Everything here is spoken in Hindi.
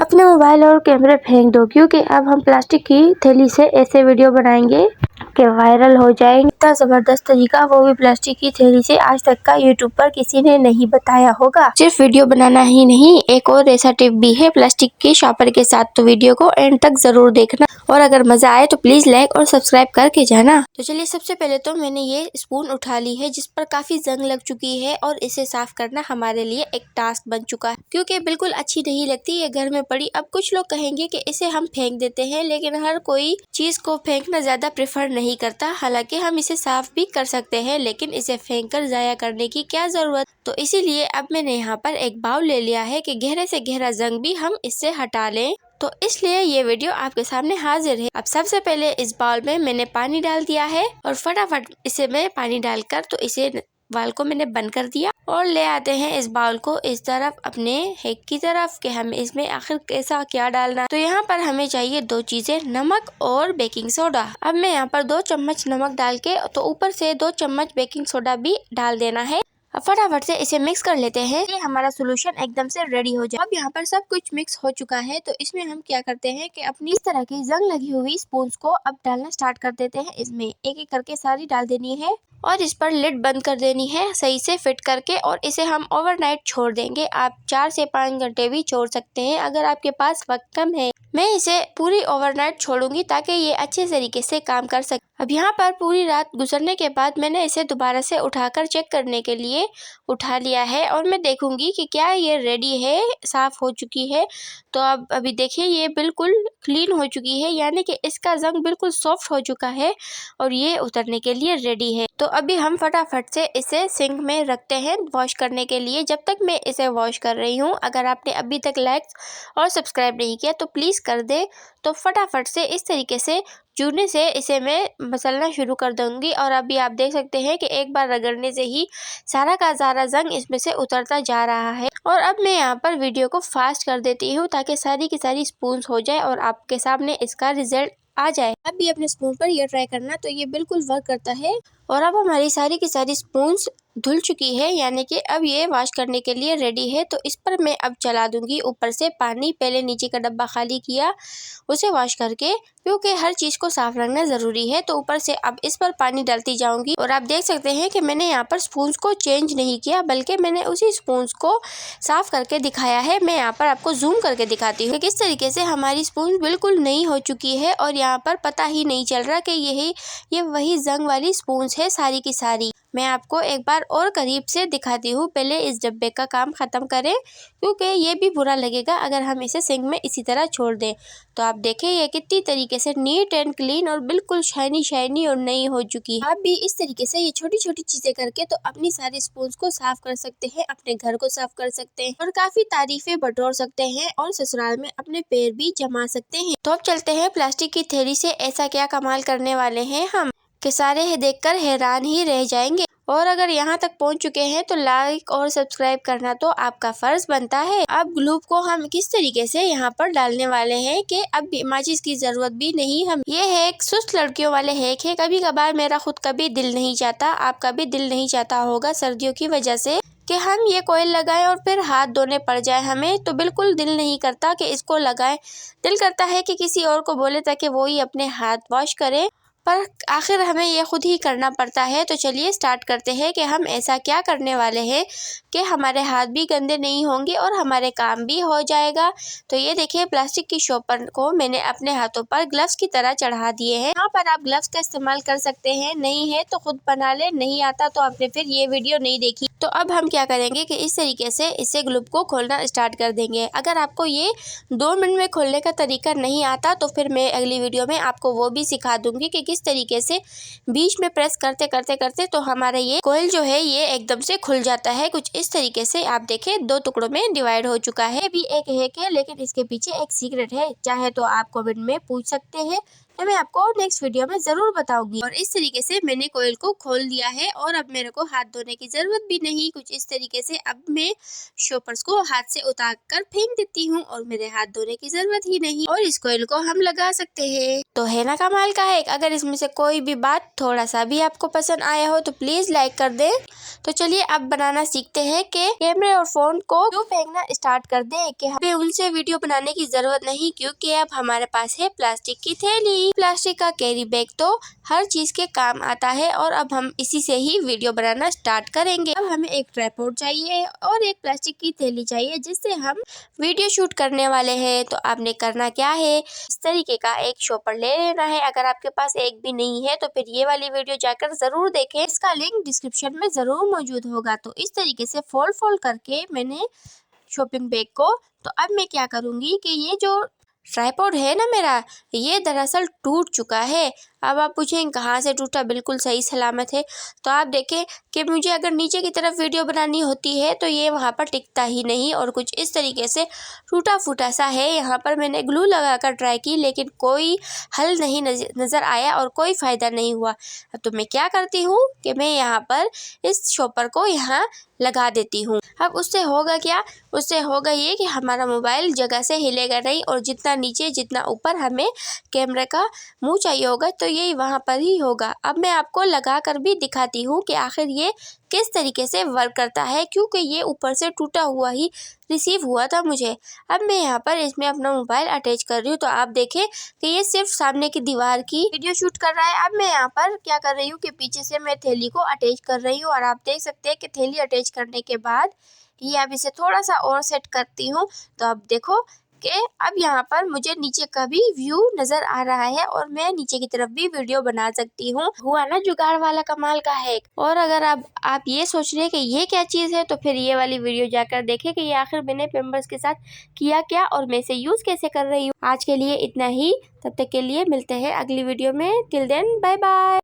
अपने मोबाइल और कैमरे फेंक दो, क्योंकि अब हम प्लास्टिक की थैली से ऐसे वीडियो बनाएंगे कि वायरल हो जाएंगे। इतना जबरदस्त तरीका, वो भी प्लास्टिक की थैली से, आज तक का यूट्यूब पर किसी ने नहीं बताया होगा। सिर्फ वीडियो बनाना ही नहीं, एक और ऐसा टिप भी है प्लास्टिक के शॉपर के साथ, तो वीडियो को एंड तक जरूर देखना। और अगर मजा आए तो प्लीज लाइक और सब्सक्राइब करके जाना। तो चलिए, सबसे पहले तो मैंने ये स्पून उठा ली है जिस पर काफी जंग लग चुकी है, और इसे साफ करना हमारे लिए एक टास्क बन चुका है, क्योंकि बिल्कुल अच्छी नहीं लगती ये घर में पड़ी। अब कुछ लोग कहेंगे कि इसे हम फेंक देते हैं, लेकिन हर कोई चीज को फेंकना ज्यादा प्रेफर नहीं करता। हालांकि हम इसे साफ भी कर सकते हैं, लेकिन इसे फेंक कर जाया करने की क्या जरूरत। तो इसीलिए अब मैंने यहाँ पर एक बाउल ले लिया है कि गहरे से गहरा जंग भी हम इससे हटा लें। तो इसलिए ये वीडियो आपके सामने हाजिर है। अब सबसे पहले इस बाउल में मैंने पानी डाल दिया है, और फटाफट इसे मैं पानी डालकर तो इसे बाउल को मैंने बंद कर दिया, और ले आते हैं इस बाउल को इस तरफ अपने हेक की तरफ कि हमें इसमें आखिर कैसा क्या डालना। तो यहाँ पर हमें चाहिए दो चीजें, नमक और बेकिंग सोडा। अब मैं यहाँ पर 2 चम्मच नमक डाल के तो ऊपर से 2 चम्मच बेकिंग सोडा भी डाल देना है। अब फटाफट से इसे मिक्स कर लेते हैं, ये हमारा सोल्यूशन एकदम से रेडी हो जाए। अब यहाँ पर सब कुछ मिक्स हो चुका है, तो इसमें हम क्या करते हैं कि अपनी इस तरह की जंग लगी हुई स्पून्स को अब डालना स्टार्ट कर देते हैं। इसमें एक एक करके सारी डाल देनी है, और इस पर लिड बंद कर देनी है सही से फिट करके, और इसे हम ओवरनाइट छोड़ देंगे। आप 4 से 5 घंटे भी छोड़ सकते हैं अगर आपके पास वक्त कम है। मैं इसे पूरी ओवरनाइट छोड़ूंगी ताकि ये अच्छे तरीके से काम कर सके। अब यहाँ पर पूरी रात गुजरने के बाद मैंने इसे दोबारा से उठाकर चेक करने के लिए उठा लिया है, और मैं देखूंगी कि क्या ये रेडी है, साफ हो चुकी है। तो अब अभी देखिए ये बिल्कुल क्लीन हो चुकी है, यानी कि इसका जंग बिल्कुल सॉफ्ट हो चुका है और ये उतरने के लिए रेडी है। तो अभी हम फटाफट से इसे सिंक में रखते हैं वॉश करने के लिए। जब तक मैं इसे वॉश कर रही हूँ, अगर आपने अभी तक लाइक और सब्सक्राइब नहीं किया तो प्लीज कर दे। तो फटाफट से इस तरीके से चूने से इसे मैं मसलना शुरू कर दूंगी, और अभी आप देख सकते हैं कि एक बार रगड़ने से ही सारा का सारा जंग इसमें से उतरता जा रहा है। और अब मैं यहाँ पर वीडियो को फास्ट कर देती हूँ ताकि सारी की सारी स्पून्स हो जाए और आपके सामने इसका रिजल्ट आ जाए। अब भी अपने स्पून पर यह ट्राई करना, तो ये बिल्कुल वर्क करता है। और अब हमारी सारी की सारी स्पून्स धुल चुकी है, यानी कि अब ये वॉश करने के लिए रेडी है। तो इस पर मैं अब चला दूंगी ऊपर से पानी। पहले नीचे का डब्बा खाली किया उसे वॉश करके, क्योंकि हर चीज को साफ रखना जरूरी है। तो ऊपर से अब इस पर पानी डालती जाऊंगी, और आप देख सकते हैं कि मैंने यहाँ पर स्पून्स को चेंज नहीं किया, बल्कि मैंने उसी स्पून्स को साफ करके दिखाया है। मैं यहाँ पर आपको जूम करके दिखाती हूँ किस तरीके से हमारी स्पून बिल्कुल नई हो चुकी है, और यहाँ पर पता ही नहीं चल रहा कि ये वही जंग वाली स्पून्स है सारी की सारी। मैं आपको एक बार और करीब से दिखाती हूँ। पहले इस डब्बे का काम खत्म करें, क्योंकि ये भी बुरा लगेगा अगर हम इसे सिंक में इसी तरह छोड़ दें। तो आप देखें ये कितनी तरीके से नीट एंड क्लीन और बिल्कुल शाइनी शाइनी और नई हो चुकी है। आप भी इस तरीके से ये छोटी छोटी चीजें करके तो अपनी सारी स्पून्स को साफ कर सकते हैं, अपने घर को साफ कर सकते हैं, और काफी तारीफें बटोर सकते हैं, और ससुराल में अपने पैर भी जमा सकते हैं। तो अब चलते हैं प्लास्टिक की थैली से ऐसा क्या कमाल करने वाले हैं हम कि सारे देखकर हैरान ही रह जाएंगे। और अगर यहाँ तक पहुँच चुके हैं तो लाइक और सब्सक्राइब करना तो आपका फर्ज बनता है। अब ग्लूब को हम किस तरीके से यहाँ पर डालने वाले हैं कि अब माचिस की जरूरत भी नहीं। हम ये हैक सुस्त लड़कियों वाले हैक है। कभी कभार मेरा खुद का भी दिल नहीं चाहता, आपका भी दिल नहीं चाहता होगा सर्दियों की वजह से कि हम ये कोयल लगाएं और फिर हाथ धोने पड़ जाए हमें, तो बिल्कुल दिल नहीं करता कि इसको लगाएं। दिल करता है कि किसी और को बोले ताकि वो ही अपने हाथ वॉश करे, पर आखिर हमें ये खुद ही करना पड़ता है। तो चलिए स्टार्ट करते हैं कि हम ऐसा क्या करने वाले हैं कि हमारे हाथ भी गंदे नहीं होंगे और हमारे काम भी हो जाएगा। तो ये देखिए प्लास्टिक की शॉपर को मैंने अपने हाथों पर ग्लव्स की तरह चढ़ा दिए हैं। यहाँ पर आप ग्लव्स का इस्तेमाल कर सकते हैं, नहीं है तो खुद बना ले, नहीं आता तो आपने फिर ये वीडियो नहीं देखी। तो अब हम क्या करेंगे कि इस तरीके से इसे ग्लूब को खोलना स्टार्ट कर देंगे। अगर आपको ये 2 मिनट में खोलने का तरीका नहीं आता तो फिर मैं अगली वीडियो में आपको वो भी सिखा दूंगी कि किस तरीके से बीच में प्रेस करते करते करते तो हमारा ये कोयल जो है ये एकदम से खुल जाता है। कुछ इस तरीके से आप देखें 2 टुकड़ों में डिवाइड हो चुका है। भी एक हैक है, लेकिन इसके पीछे एक सीक्रेट है, चाहे तो आप कमेंट में पूछ सकते हैं, तो मैं आपको नेक्स्ट वीडियो में जरूर बताऊंगी। और इस तरीके से मैंने कोयल को खोल दिया है और अब मेरे को हाथ धोने की जरूरत भी नहीं। कुछ इस तरीके से अब मैं शॉपर्स को हाथ से उतार कर फेंक देती हूँ और मेरे हाथ धोने की जरूरत ही नहीं। और इस कोयल को हम लगा सकते हैं। तो है ना कमाल का है। अगर इसमें से कोई भी बात थोड़ा सा भी आपको पसंद आया हो तो प्लीज लाइक कर दें। तो चलिए अब बनाना सीखते हैं कि कैमरे और फोन को क्यों फेंकना स्टार्ट कर दें कि हमें उनसे वीडियो बनाने की जरूरत नहीं, क्योंकि अब हमारे पास है प्लास्टिक की थैली। प्लास्टिक का कैरी बैग तो हर चीज के काम आता है और अब हम इसी से ही वीडियो बनाना स्टार्ट करेंगे। अब हमें एक ट्राइपॉड चाहिए और एक प्लास्टिक की थैली चाहिए जिससे हम वीडियो शूट करने वाले हैं। तो आपने करना क्या है, इस तरीके का एक शॉपर ले लेना है। अगर आपके पास एक भी नहीं है तो फिर ये वाली वीडियो जाकर जरूर देखें, इसका लिंक डिस्क्रिप्शन में जरूर मौजूद होगा। तो इस तरीके से फोल्ड करके मैंने शॉपिंग बैग को, तो अब मैं क्या करूंगी कि ये जो ट्राइपॉड है ना मेरा, ये दरअसल टूट चुका है। अब आप पूछें कहाँ से टूटा, बिल्कुल सही सलामत है। तो आप देखें कि मुझे अगर नीचे की तरफ वीडियो बनानी होती है तो ये वहाँ पर टिकता ही नहीं और कुछ इस तरीके से टूटा फूटा सा है। यहाँ पर मैंने ग्लू लगाकर ट्राई की लेकिन कोई हल नहीं नज़र आया और कोई फ़ायदा नहीं हुआ। तो मैं क्या करती हूँ कि मैं यहाँ पर इस शॉपर को यहाँ लगा देती हूँ। अब उससे होगा क्या, उससे होगा ये कि हमारा मोबाइल जगह से हिलेगा नहीं और जितना नीचे जितना ऊपर हमें कैमरे का मुंह चाहिए होगा तो ये वहाँ पर ही होगा। अब मैं आपको लगा कर भी दिखाती हूँ कि आखिर ये किस तरीके से वर्क करता है, क्योंकि ये ऊपर से टूटा हुआ ही रिसीव हुआ था मुझे। अब मैं यहाँ पर इसमें अपना मोबाइल अटैच कर रही हूँ। तो आप देखें कि ये सिर्फ सामने की दीवार की वीडियो शूट कर रहा है। अब मैं यहाँ पर क्या कर रही हूँ कि पीछे से मैं थैली को अटैच कर रही हूँ और आप देख सकते हैं कि थैली अटैच करने के बाद ये अब इसे थोड़ा सा और सेट करती हूँ। तो अब देखो कि अब यहाँ पर मुझे नीचे का भी व्यू नजर आ रहा है और मैं नीचे की तरफ भी वीडियो बना सकती हूँ। हुआ ना जुगाड़ वाला कमाल का है। और अगर अब आप ये सोच रहे हैं कि ये क्या चीज़ है तो फिर ये वाली वीडियो जाकर देखें कि ये आखिर मैंने पेम्पर्स के साथ किया क्या और मैं इसे यूज़ कैसे कर रही हूँ। आज के लिए इतना ही, तब तक के लिए मिलते हैं अगली वीडियो में। Till then bye bye.